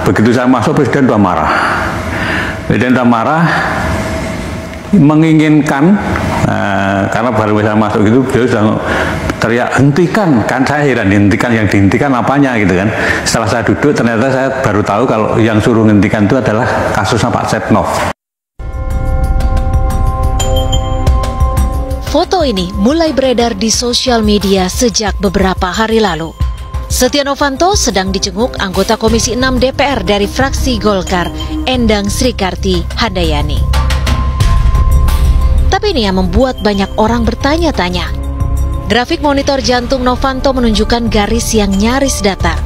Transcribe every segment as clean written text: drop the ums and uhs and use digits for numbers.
Begitu saya masuk, Presiden sudah marah. Presiden sudah marah, menginginkan, karena baru bisa masuk gitu, beliau sudah teriak, hentikan. Kan saya heran, dihentikan, yang dihentikan apanya gitu kan. Setelah saya duduk, ternyata saya baru tahu kalau yang suruh hentikan itu adalah kasusnya Pak Setnov. Foto ini mulai beredar di sosial media sejak beberapa hari lalu. Setia Novanto sedang dijenguk anggota Komisi 6 DPR dari fraksi Golkar, Endang Srikarti Handayani. Tapi ini yang membuat banyak orang bertanya-tanya. Grafik monitor jantung Novanto menunjukkan garis yang nyaris datar.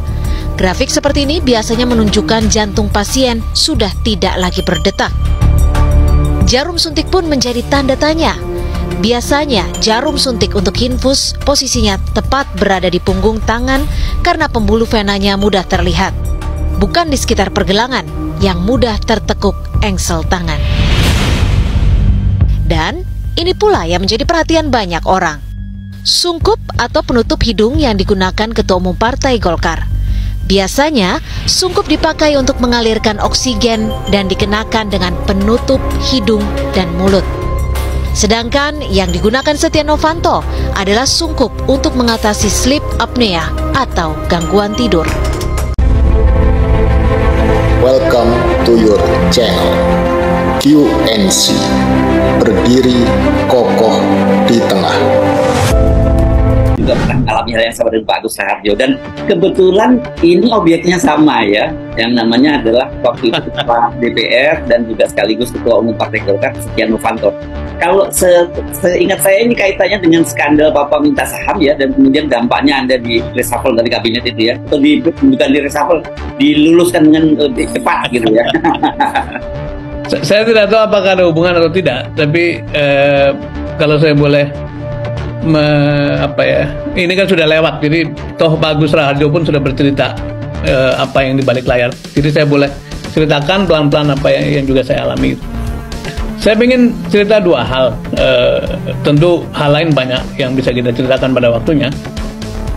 Grafik seperti ini biasanya menunjukkan jantung pasien sudah tidak lagi berdetak. Jarum suntik pun menjadi tanda tanya. Biasanya jarum suntik untuk infus posisinya tepat berada di punggung tangan karena pembuluh venanya mudah terlihat, bukan di sekitar pergelangan yang mudah tertekuk engsel tangan. Dan ini pula yang menjadi perhatian banyak orang. Sungkup atau penutup hidung yang digunakan Ketua Umum Partai Golkar. Biasanya sungkup dipakai untuk mengalirkan oksigen dan dikenakan dengan penutup hidung dan mulut. Sedangkan yang digunakan Setia Novanto adalah sungkup untuk mengatasi sleep apnea atau gangguan tidur. Welcome to your channel QNC, berdiri kokoh di tengah. Juga pernah alami hal yang sama dengan Pak Agus Raharjo, dan kebetulan ini objeknya sama ya, yang namanya adalah waktu itu Ketua DPR dan juga sekaligus Ketua Umum Partai Golkar Setia Novanto. Kalau seingat saya ini kaitannya dengan skandal Bapak minta saham ya, dan kemudian dampaknya Anda di reshuffle dari kabinet itu ya, atau bukan di reshuffle, diluluskan dengan cepat gitu ya. Saya tidak tahu apakah ada hubungan atau tidak, tapi kalau saya boleh ini kan sudah lewat, jadi toh Pak Agus Raharjo pun sudah bercerita apa yang di balik layar, jadi saya boleh ceritakan pelan-pelan apa yang juga saya alami. Saya ingin cerita dua hal, tentu hal lain banyak yang bisa kita ceritakan pada waktunya,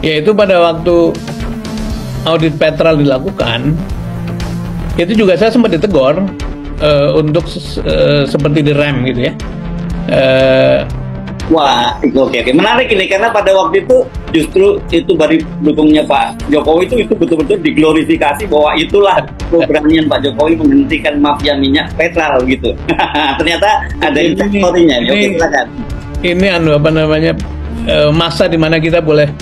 yaitu pada waktu audit petrol dilakukan, itu juga saya sempat ditegur untuk seperti direm gitu ya. Wah, oke. Menarik ini, karena pada waktu itu justru itu dari dukungnya Pak Jokowi itu betul-betul diglorifikasi bahwa itulah keberanian Pak Jokowi menghentikan mafia minyak petrol gitu. Ternyata ada historinya. Oke, silakan. Ini masa di mana kita boleh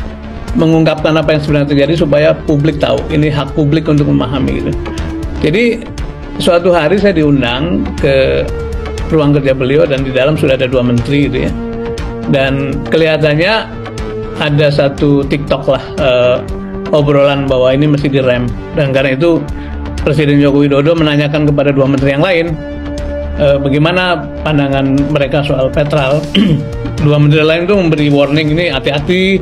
mengungkapkan apa yang sebenarnya terjadi supaya publik tahu. Ini hak publik untuk memahami gitu. Jadi suatu hari saya diundang ke ruang kerja beliau dan di dalam sudah ada 2 menteri gitu ya. Dan kelihatannya ada satu TikTok lah obrolan bahwa ini mesti direm, dan karena itu Presiden Joko Widodo menanyakan kepada 2 menteri yang lain bagaimana pandangan mereka soal petrol. 2 menteri lain itu memberi warning, ini hati-hati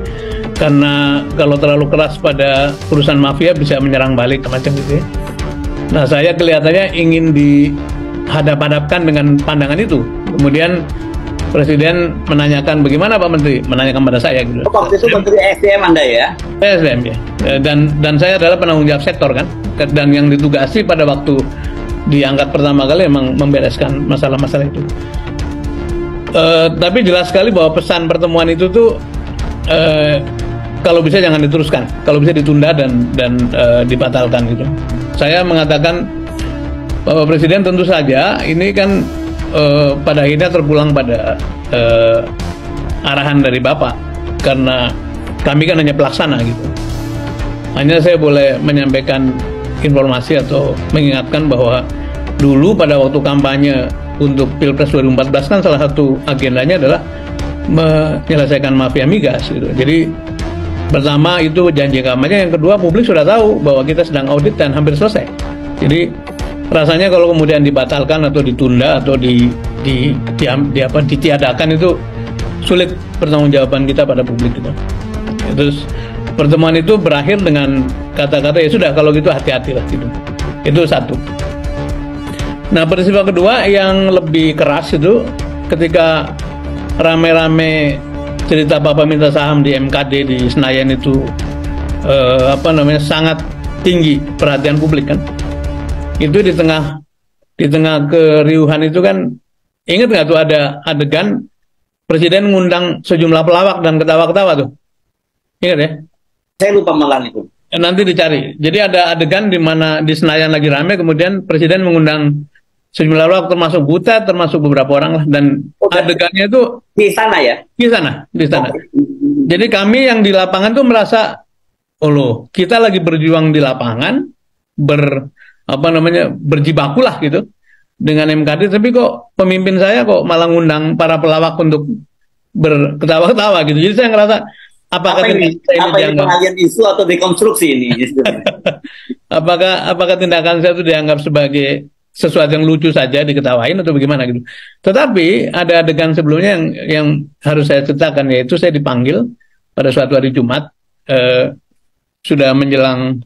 karena kalau terlalu keras pada urusan mafia bisa menyerang balik macam gitu ya. Nah, saya kelihatannya ingin dihadap-hadapkan dengan pandangan itu. Kemudian Presiden menanyakan bagaimana Pak Menteri, menanyakan pada saya gitu. Waktu itu Menteri SDM Anda ya? SDM ya. Dan saya adalah penanggung jawab sektor kan. Dan yang ditugasi pada waktu diangkat pertama kali memang membereskan masalah-masalah itu. Tapi jelas sekali bahwa pesan pertemuan itu tuh kalau bisa jangan diteruskan, kalau bisa ditunda dan dibatalkan gitu. Saya mengatakan Bapak Presiden tentu saja ini kan pada akhirnya terpulang pada arahan dari Bapak, karena kami kan hanya pelaksana gitu. Hanya saya boleh menyampaikan informasi atau mengingatkan bahwa dulu pada waktu kampanye untuk Pilpres 2014 kan salah satu agendanya adalah menyelesaikan mafia migas gitu. Jadi pertama itu janji kampanye, yang kedua publik sudah tahu bahwa kita sedang audit dan hampir selesai. Jadi rasanya kalau kemudian dibatalkan atau ditunda atau ditiadakan itu sulit pertanggungjawaban kita pada publik gitu. Terus pertemuan itu berakhir dengan kata-kata ya sudah kalau gitu hati-hatilah gitu. Itu satu. Nah, peristiwa kedua yang lebih keras itu ketika rame-rame cerita Bapak minta saham di MKD di Senayan itu sangat tinggi perhatian publik kan. Itu di tengah keriuhan itu kan, ingat nggak tuh ada adegan Presiden ngundang sejumlah pelawak dan ketawa-ketawa tuh, ingat ya? Saya lupa malah itu. Nanti dicari. Jadi ada adegan di mana di Senayan lagi rame, kemudian Presiden mengundang sejumlah pelawak termasuk Butet, termasuk beberapa orang lah, dan adegannya itu di sana ya? Di sana. Jadi kami yang di lapangan tuh merasa, oh loh, kita lagi berjuang di lapangan, berjibaku lah gitu dengan MKD, tapi kok pemimpin saya kok malah ngundang para pelawak untuk berketawa-ketawa gitu. Jadi saya ngerasa apakah ini pengalian isu atau dekonstruksi ini? apakah tindakan saya itu dianggap sebagai sesuatu yang lucu saja diketawain atau bagaimana gitu. Tetapi ada adegan sebelumnya yang harus saya ceritakan, yaitu saya dipanggil pada suatu hari Jumat, sudah menjelang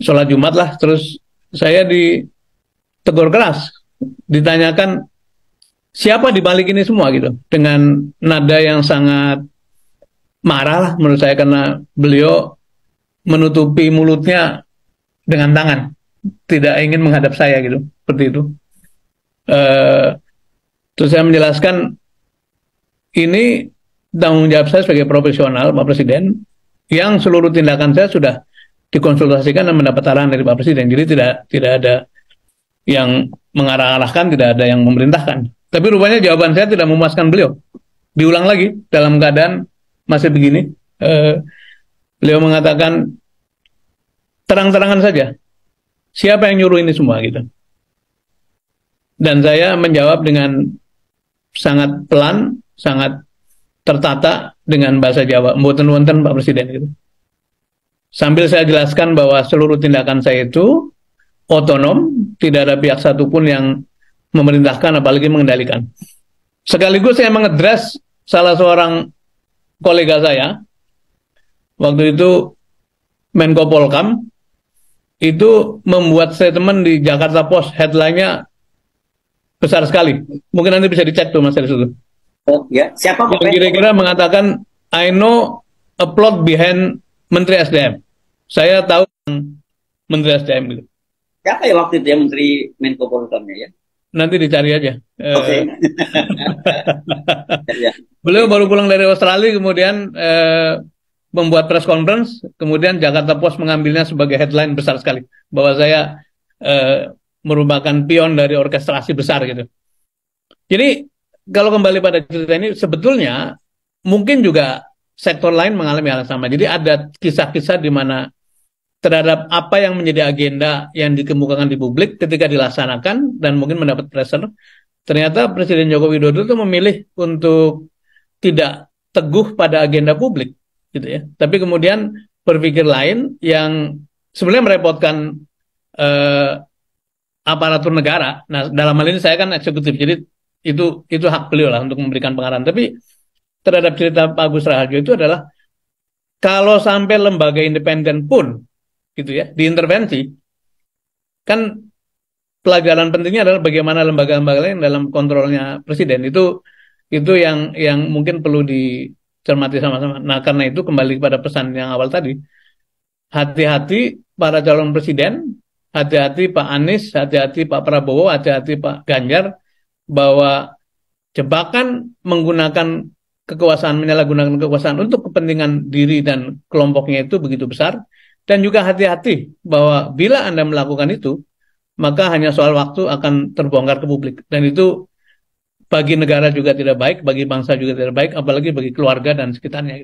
sholat Jumat lah, terus saya ditegur keras, ditanyakan siapa di balik ini semua gitu, dengan nada yang sangat marah lah menurut saya, karena beliau menutupi mulutnya dengan tangan, tidak ingin menghadap saya gitu, seperti itu. Terus saya menjelaskan ini tanggung jawab saya sebagai profesional Pak Presiden, yang seluruh tindakan saya sudah dikonsultasikan dan mendapat arahan dari Pak Presiden. Jadi tidak ada yang mengarah-arahkan, tidak ada yang memerintahkan. Tapi rupanya jawaban saya tidak memuaskan beliau. Diulang lagi dalam keadaan masih begini. Beliau mengatakan terang-terangan saja, siapa yang nyuruh ini semua gitu. Dan saya menjawab dengan sangat pelan, sangat tertata dengan bahasa Jawa, mboten wonten Pak Presiden gitu. Sambil saya jelaskan bahwa seluruh tindakan saya itu otonom, tidak ada pihak satupun yang memerintahkan apalagi mengendalikan. Sekaligus saya mengedres salah seorang kolega saya, waktu itu Menko Polkam, itu membuat statement di Jakarta Post, headline-nya besar sekali. Mungkin nanti bisa dicek tuh Mas Hersut. Oh ya, siapa? Yang kira-kira mengatakan, I know a plot behind Menteri SDM. Saya tahu Menteri SDM gitu. Siapa ya waktu itu ya Menteri Menko Polhukamnya ya? Nanti dicari aja. Oke. Beliau baru pulang dari Australia, kemudian membuat press conference, kemudian Jakarta Post mengambilnya sebagai headline besar sekali, bahwa saya merupakan pion dari orkestrasi besar gitu. Jadi kalau kembali pada cerita ini, sebetulnya mungkin juga sektor lain mengalami hal yang sama. Jadi ada kisah-kisah di mana terhadap apa yang menjadi agenda yang dikemukakan di publik ketika dilaksanakan dan mungkin mendapat pressure, ternyata Presiden Joko Widodo itu memilih untuk tidak teguh pada agenda publik, gitu ya. Tapi kemudian berpikir lain yang sebenarnya merepotkan aparatur negara. Nah, dalam hal ini saya kan eksekutif, jadi itu hak beliau lah untuk memberikan pengarahan. Tapi terhadap cerita Pak Agus Raharjo itu adalah kalau sampai lembaga independen pun gitu ya diintervensi, kan pelajaran pentingnya adalah bagaimana lembaga-lembaga lain dalam kontrolnya Presiden itu yang mungkin perlu dicermati sama-sama. Nah, karena itu kembali kepada pesan yang awal tadi, hati-hati para calon presiden, hati-hati Pak Anies, hati-hati Pak Prabowo, hati-hati Pak Ganjar, bahwa jebakan menggunakan kekuasaan, menyalahgunakan kekuasaan untuk kepentingan diri dan kelompoknya itu begitu besar. Dan juga hati-hati bahwa bila Anda melakukan itu, maka hanya soal waktu akan terbongkar ke publik. Dan itu bagi negara juga tidak baik, bagi bangsa juga tidak baik, apalagi bagi keluarga dan sekitarnya.